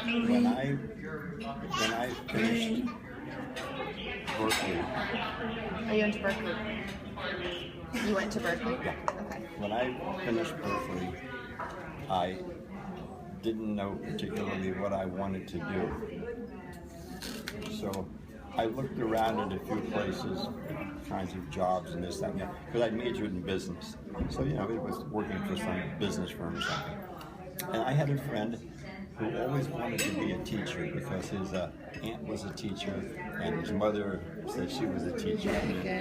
When I finished Berkeley, Are you into Berkeley? You went to Berkeley? yeah. Okay. When I finished Berkeley, I didn't know particularly what I wanted to do. So I looked around at a few places, kinds of jobs and this, that, and that, because I majored in business. So, it was working for some business firm or something. And I had a friend who always wanted to be a teacher because his aunt was a teacher and his mother said she was a teacher.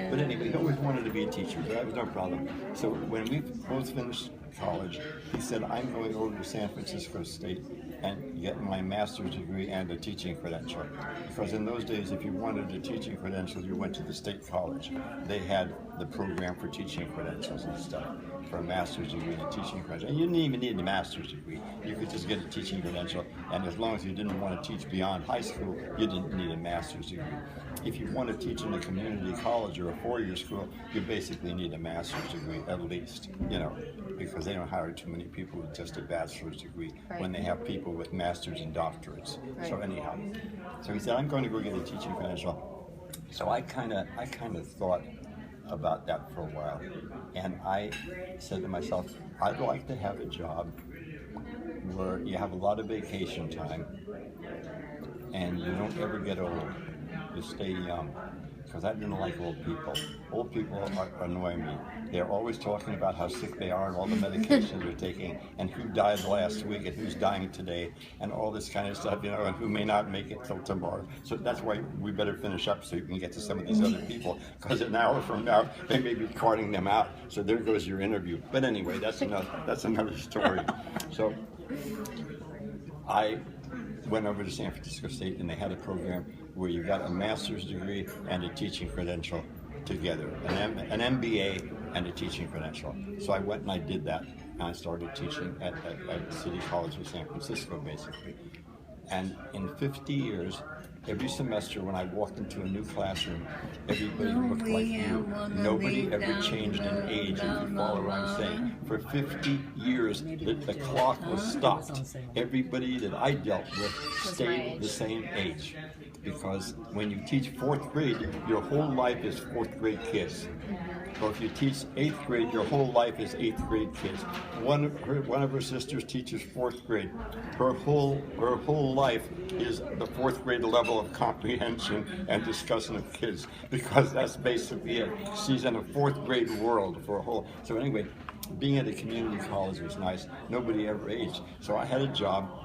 But anyway, he always wanted to be a teacher, so that was no problem. So when we both finished college, he said, I'm going over to San Francisco State and get my master's degree and a teaching credential. Because in those days, if you wanted a teaching credential, you went to the state college. They had the program for teaching credentials and stuff, for a master's degree and a teaching credential. And you didn't even need a master's degree. You could just get a teaching credential, and as long as you didn't want to teach beyond high school, you didn't need a master's degree. If you want to teach in a community college or a four-year school, you basically need a master's degree at least, because they don't hire too many people with just a bachelor's degree when they have people with masters and doctorates. So anyhow, so he said, I'm going to go get a teaching credential. So I kind of thought about that for a while, and I said to myself, I'd like to have a job where you have a lot of vacation time and you don't ever get old. You stay young. Because I didn't like old people. Old people annoy me. They're always talking about how sick they are and all the medications they're taking and who died last week and who's dying today and all this kind of stuff, and who may not make it till tomorrow. So that's why we better finish up so you can get to some of these other people, because an hour from now they may be carting them out. So there goes your interview. But anyway, that's another story. So I went over to San Francisco State and they had a program where you got a master's degree and a teaching credential together, an MBA and a teaching credential. So I went and I did that, and I started teaching at City College of San Francisco, basically. And in 50 years, every semester when I walked into a new classroom, everybody looked like you. Nobody ever changed in age, if you follow what I'm saying. For 50 years, the clock was stopped. Everybody that I dealt with stayed the same age. Because when you teach fourth grade, your whole life is fourth grade kids. Or if you teach 8th grade, your whole life is 8th grade kids. One of her sisters teaches 4th grade. Her whole life is the 4th grade level of comprehension and discussion of kids, because that's basically it. She's in a 4th grade world for a whole. So anyway, being at a community college was nice. Nobody ever aged. So I had a job